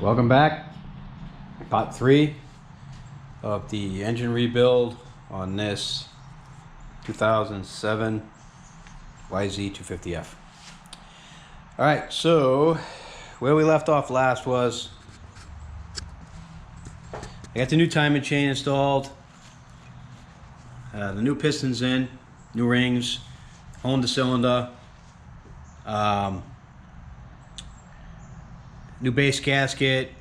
Welcome back. Part 3 of the engine rebuild on this 2007 YZ250F. Alright, so where we left off last was I got the new timing chain installed, the new pistons in, new rings, honed the cylinder, new base gasket,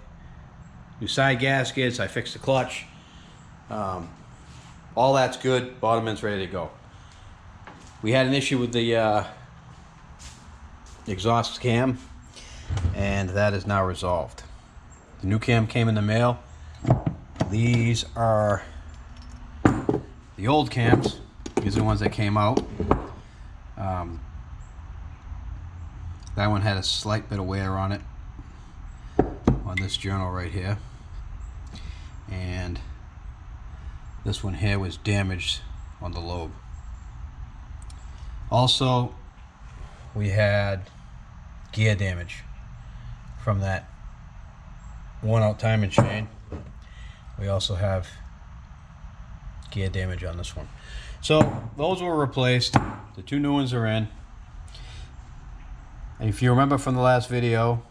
new side gaskets. I fixed the clutch. All that's good. Bottom end's ready to go. We had an issue with the exhaust cam, and that is now resolved. The new cam came in the mail. These are the old cams. These are the ones that came out. That one had a slight bit of wear on it, on this journal right here, and this one here was damaged on the lobe. Also, we had gear damage from that worn out timing chain. We also have gear damage on this one. So those were replaced. The two new ones are in. And if you remember from the last video,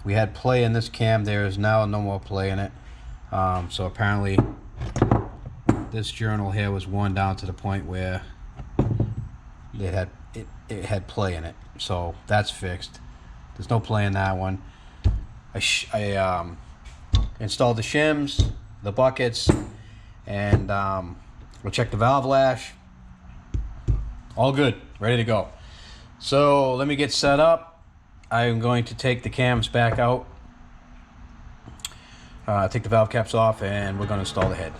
we had play in this cam. There is now no more play in it. So apparently this journal here was worn down to the point where it had play in it. So that's fixed. There's no play in that one. I installed the shims, the buckets, and we'll check the valve lash. All good, ready to go. So let me get set up. I'm going to take the cams back out, take the valve caps off, and we're going to install the head.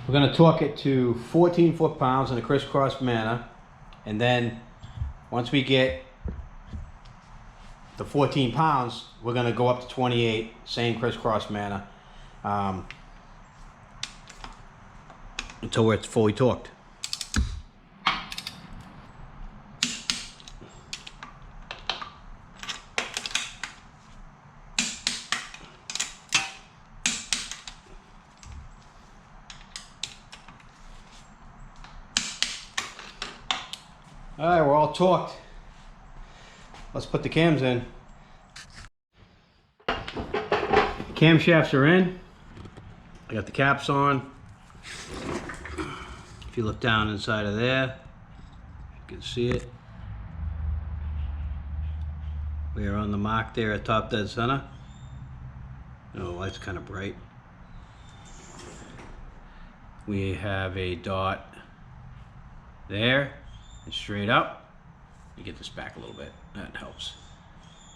We're going to torque it to 14 foot-pounds in a crisscross manner, and then once we get the 14 pounds, we're going to go up to 28, same crisscross manner, until it's fully torqued. Alright, we're all torqued. Let's put the cams in. The camshafts are in. I got the caps on. If you look down inside of there, you can see it. We are on the mark there at top dead center. Oh, the light's kind of bright. We have a dot there. And straight up. Let me get this back a little bit. That helps.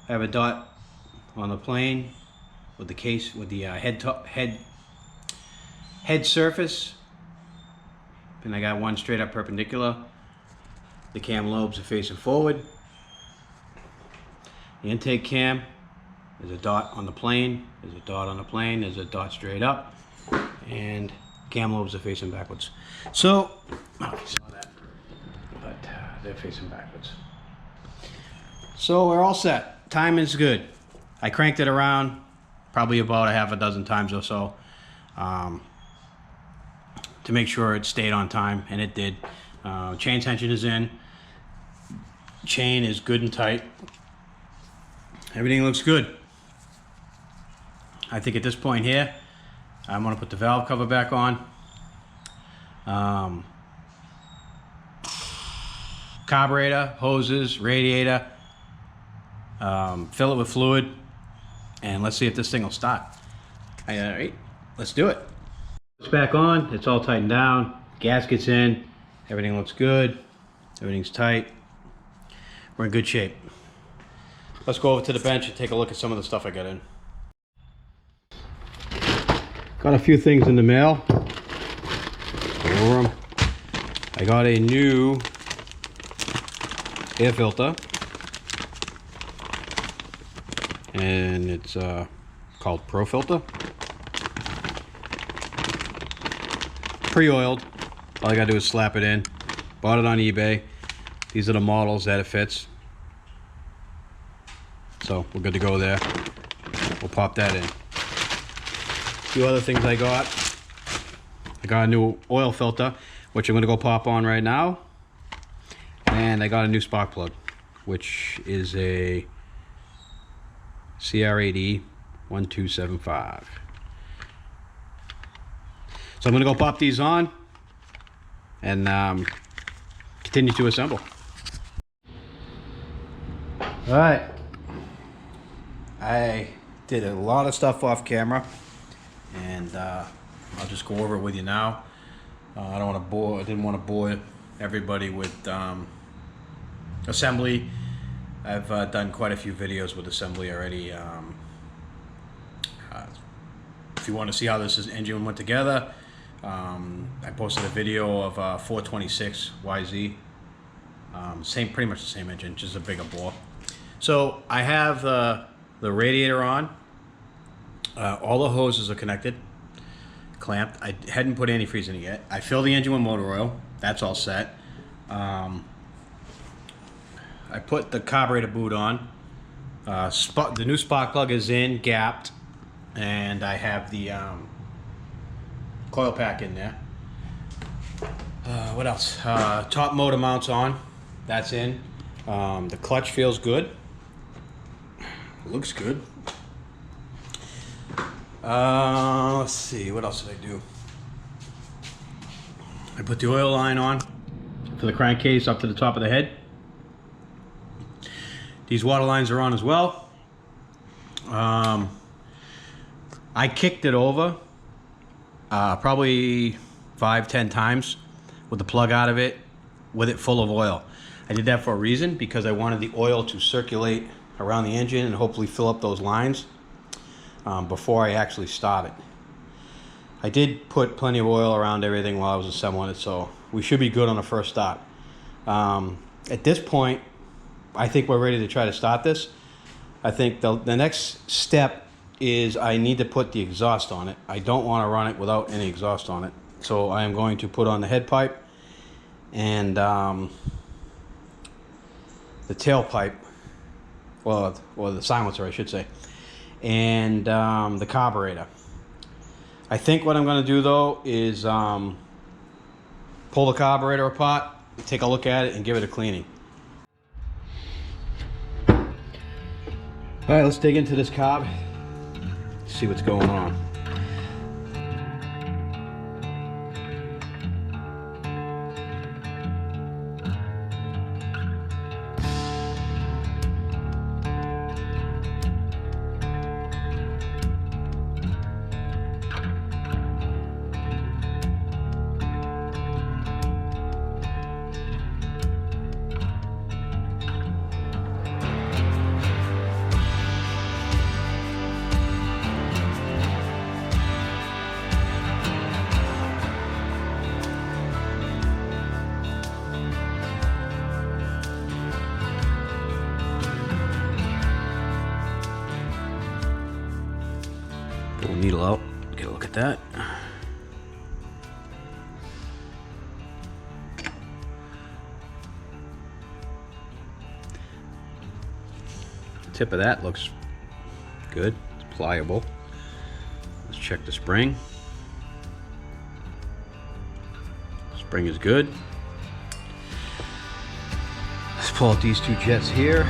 I have a dot on the plane with the case, with the head surface, and I got one straight up perpendicular. The cam lobes are facing forward. The intake cam, there's a dot on the plane. There's a dot on the plane. There's a dot straight up, and cam lobes are facing backwards. So, oh, you saw that. They're facing backwards. So we're all set. Time is good. I cranked it around probably about a half a dozen times or so to make sure it stayed on time, and it did. Chain tension is in. Chain is good and tight. Everything looks good. I think at this point here, I'm going to put the valve cover back on. Carburetor, hoses, radiator, fill it with fluid, and let's see if this thing will start. All right, let's do it. It's back on, it's all tightened down, gasket's in, everything looks good, everything's tight. We're in good shape. Let's go over to the bench and take a look at some of the stuff I got in. Got a few things in the mail. Over them. I got a new air filter, and it's called Pro Filter. Pre-oiled. All I gotta do is slap it in. Bought it on eBay. These are the models that it fits. So we're good to go there. We'll pop that in. A few other things I got. I got a new oil filter, which I'm gonna go pop on right now. And I got a new spark plug, which is a YZ250F. So I'm gonna go pop these on and continue to assemble. All right, I did a lot of stuff off camera, and I'll just go over it with you now. I didn't want to bore everybody with assembly. I've done quite a few videos with assembly already. If you want to see how this engine went together, I posted a video of 426 YZ. Pretty much the same engine, just a bigger bore. So I have the radiator on. All the hoses are connected, clamped. I hadn't put antifreeze in it yet. I filled the engine with motor oil. That's all set. I put the carburetor boot on. The new spark plug is in, gapped, and I have the coil pack in there. What else? Top motor mounts on. That's in. The clutch feels good. Looks good. Let's see, what else did I do? I put the oil line on for the crankcase up to the top of the head. These water lines are on as well. I kicked it over probably 5-10 times with the plug out of it, with it full of oil. I did that for a reason, because I wanted the oil to circulate around the engine and hopefully fill up those lines before I actually start it. I did put plenty of oil around everything while I was assembling it, so we should be good on the first start. At this point, I think we're ready to try to start this. I think the next step is I need to put the exhaust on it. I don't want to run it without any exhaust on it. So I am going to put on the head pipe and the tailpipe, or the silencer, I should say, and the carburetor. I think what I'm going to do though is pull the carburetor apart, take a look at it, and give it a cleaning. All right, let's dig into this carb, see what's going on. Pull the needle out, get a look at that. The tip of that looks good, it's pliable. Let's check the spring. Spring is good. Let's pull out these two jets here.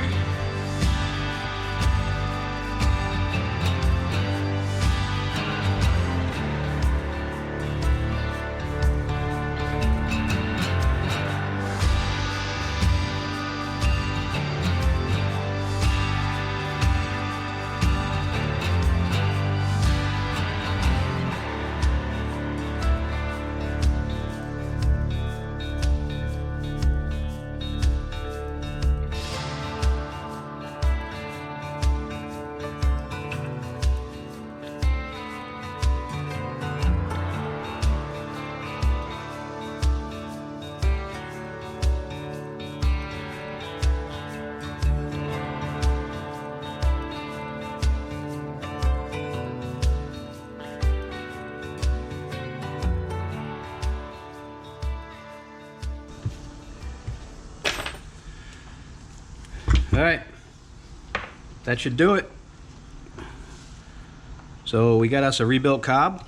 All right, that should do it. So we got us a rebuilt carb.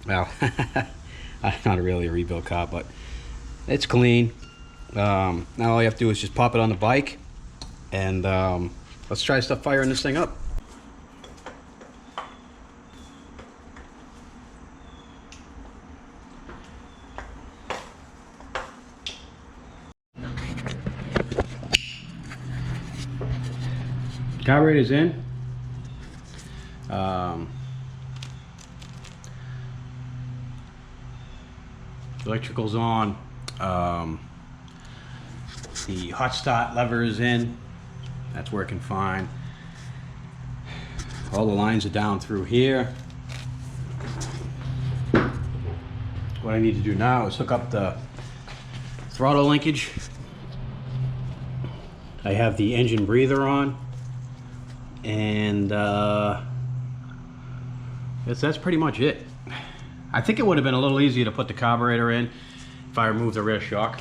Well, not really a rebuilt carb, but it's clean. Now all you have to do is just pop it on the bike, and let's try to start firing this thing up. Carburetor's in. Electrical's on. The hot start lever is in. That's working fine. All the lines are down through here. What I need to do now is hook up the throttle linkage. I have the engine breather on, and that's pretty much it. I think it would have been a little easier to put the carburetor in if I removed the rear shock.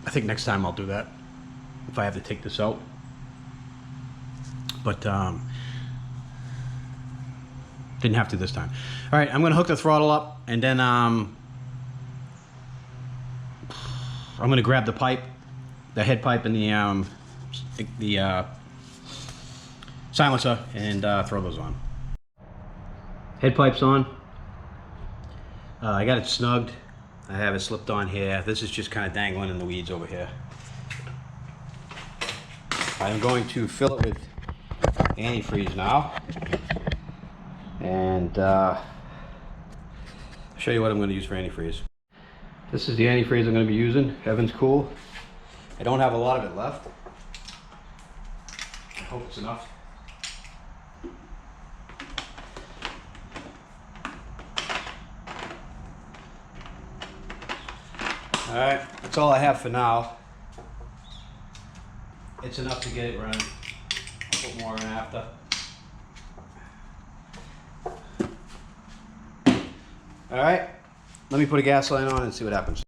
I think next time I'll do that if I have to take this out. But didn't have to this time. All right, I'm gonna hook the throttle up, and then I'm gonna grab the pipe, the head pipe, and the silencer, and throw those on. Head pipe's on. I got it snugged. I have it slipped on here. This is just kind of dangling in the weeds over here. I'm going to fill it with antifreeze now, and I'll show you what I'm going to use for antifreeze. This is the antifreeze I'm going to be using, Heaven's Cool. I don't have a lot of it left. I hope it's enough. All right, that's all I have for now. It's enough to get it running. I'll put more in after. All right, let me put a gas line on and see what happens.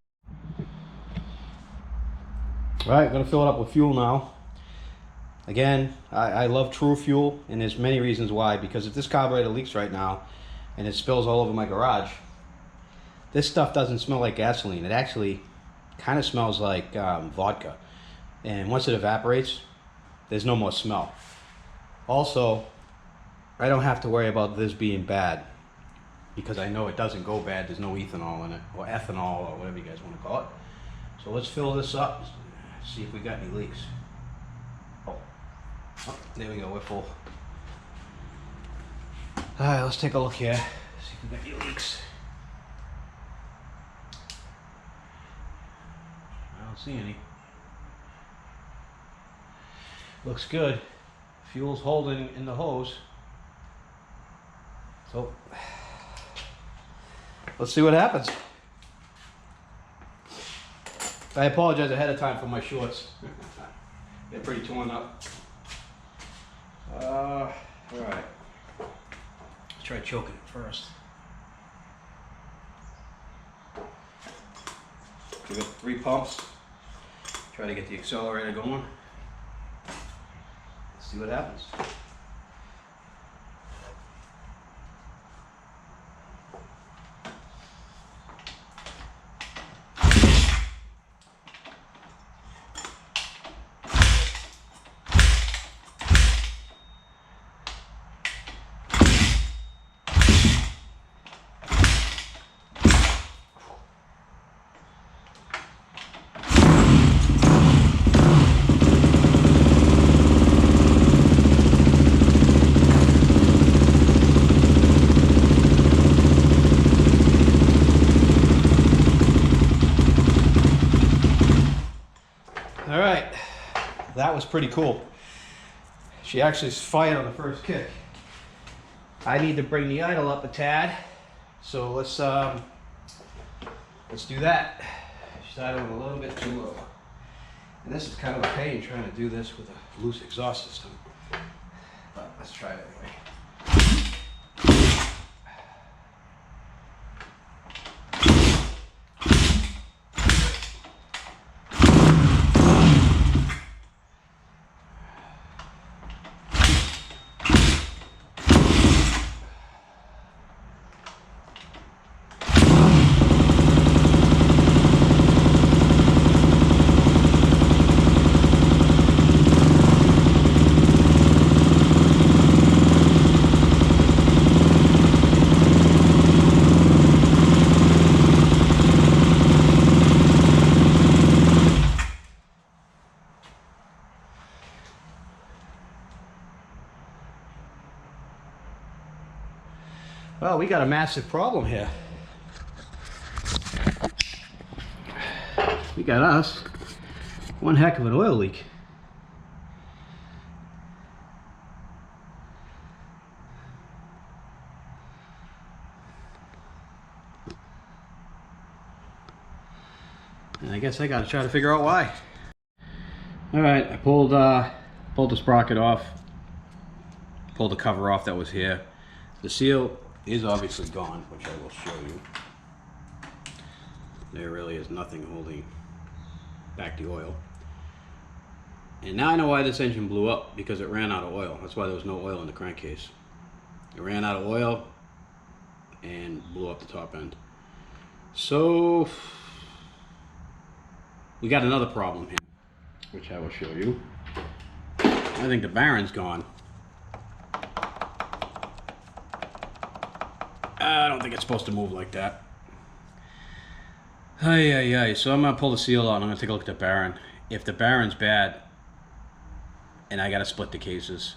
All right, I'm gonna fill it up with fuel now. Again, I love True Fuel, and there's many reasons why. Because if this carburetor leaks right now and it spills all over my garage, this stuff doesn't smell like gasoline. It actually kind of smells like vodka, and once it evaporates, there's no more smell. Also, I don't have to worry about this being bad, because I know it doesn't go bad. There's no ethanol in it, or ethanol, or whatever you guys want to call it. So let's fill this up, see if we got any leaks. Oh, there we go, we're full. All right, let's take a look here, see if we got any leaks. I don't see any. Looks good. Fuel's holding in the hose. So let's see what happens. I apologize ahead of time for my shorts. They're pretty torn up. All right. Let's try choking it first. Give it 3 pumps. Try to get the accelerator going. Let's see what happens. That was pretty cool. She actually fired on the first kick. I need to bring the idle up a tad, so let's do that. She's idling a little bit too low, and this is kind of a pain trying to do this with a loose exhaust system, but let's try it anyway. Well, we got a massive problem here. We got us one heck of an oil leak. And I guess I gotta try to figure out why. Alright, I pulled the sprocket off, pulled the cover off that was here. The seal is obviously gone, which I will show you. There really is nothing holding back the oil. And now I know why this engine blew up, because it ran out of oil. That's why there was no oil in the crankcase. It ran out of oil and blew up the top end. So we got another problem here, which I will show you. I think the bearing's gone. I don't think it's supposed to move like that. So I'm gonna pull the seal out and I'm gonna take a look at the bearing. If the bearing's bad and I gotta split the cases,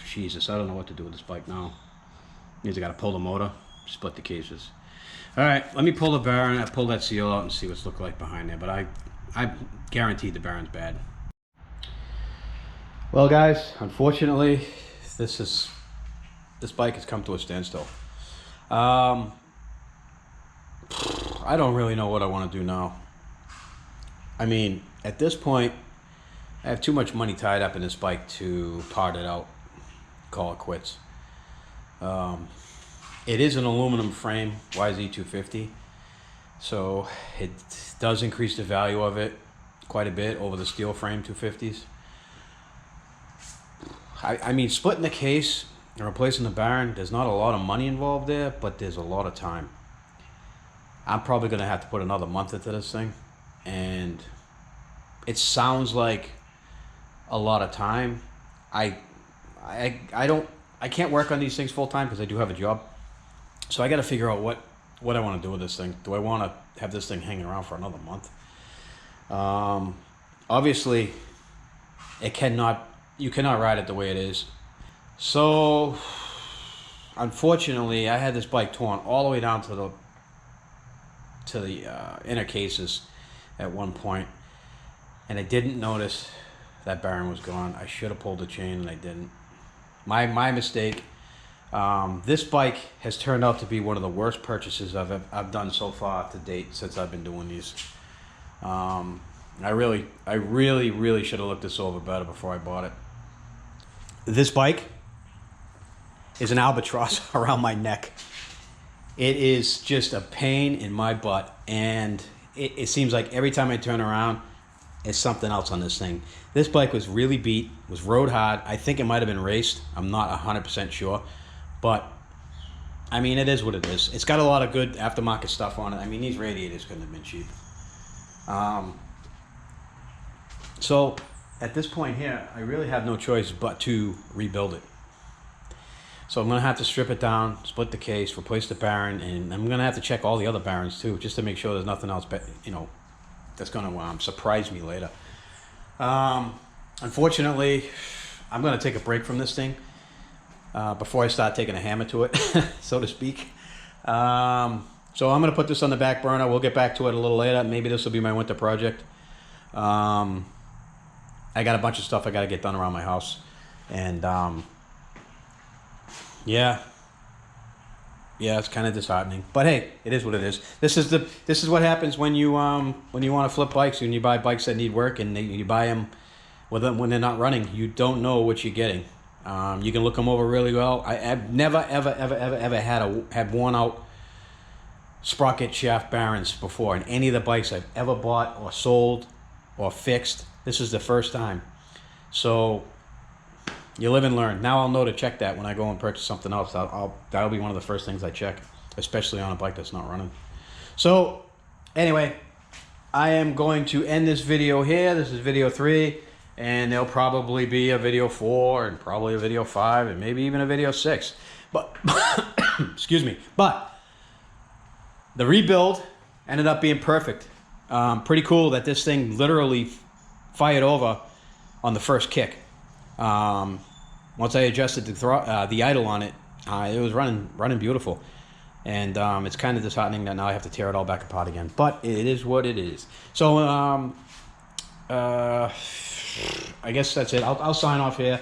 Jesus, I don't know what to do with this bike now. Means I gotta pull the motor, split the cases. Alright, let me pull the bearing, I pull that seal out and see what's look like behind there, but I guaranteed the bearing's bad. Well guys, unfortunately, this bike has come to a standstill. I don't really know what I want to do now. I mean, at this point, I have too much money tied up in this bike to part it out, call it quits. It is an aluminum frame, YZ250, so it does increase the value of it quite a bit over the steel frame 250s. I mean, splitting the case and replacing the bearing, there's not a lot of money involved there, but there's a lot of time. I'm probably going to have to put another month into this thing, and it sounds like a lot of time. I can't work on these things full time because I do have a job. So I got to figure out what I want to do with this thing. Do I want to have this thing hanging around for another month? Obviously, you cannot ride it the way it is. So, unfortunately, I had this bike torn all the way down to the inner cases at one point, and I didn't notice that bearing was gone. I should have pulled the chain, and I didn't. My mistake. This bike has turned out to be one of the worst purchases I've done so far to date since I've been doing these. I really should have looked this over better before I bought it. This bike is an albatross around my neck. It is just a pain in my butt, and it seems like every time I turn around, it's something else on this thing. This bike was really beat, was rode hard. I think it might have been raced. I'm not 100% sure. But, I mean, it is what it is. It's got a lot of good aftermarket stuff on it. I mean, these radiators couldn't have been cheap. So, at this point here, I really have no choice but to rebuild it. So I'm going to have to strip it down, split the case, replace the bearing, and I'm going to have to check all the other bearings too, just to make sure there's nothing else, that's going to surprise me later. Unfortunately, I'm going to take a break from this thing. Before I start taking a hammer to it, so to speak. So I'm going to put this on the back burner. We'll get back to it a little later. Maybe this will be my winter project. I got a bunch of stuff I got to get done around my house. And yeah, it's kind of disheartening. But hey, it is what it is. This is what happens when you want to flip bikes, when you buy bikes that need work, and you buy them when they're not running. You don't know what you're getting. You can look them over really well. I've never ever had worn out sprocket shaft bearings before in any of the bikes I've ever bought or sold or fixed. This is the first time. So you live and learn. Now I'll know to check that when I go and purchase something else. That'll be one of the first things I check, especially on a bike that's not running. So anyway, I am going to end this video here. This is video 3. And there'll probably be a video 4 and probably a video 5 and maybe even a video 6. But, excuse me. But the rebuild ended up being perfect. Pretty cool that this thing literally fired over on the first kick. once I adjusted the idle on it, it was running beautiful. And it's kind of disheartening that now I have to tear it all back apart again. But it is what it is. So I guess that's it. I'll sign off here.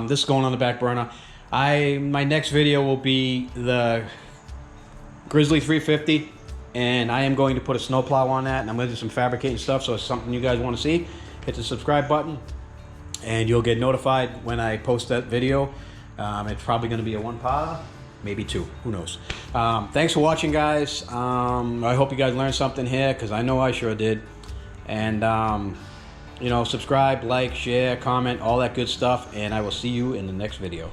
This is going on the back burner. My next video will be the Grizzly 350, and I am going to put a snowplow on that, and I'm going to do some fabricating stuff. So if it's something you guys want to see, hit the subscribe button, and you'll get notified when I post that video. It's probably going to be a one-parter, maybe two, who knows. Thanks for watching, guys. I hope you guys learned something here, because I know I sure did. And you know, subscribe, like, share, comment, all that good stuff, and I will see you in the next video.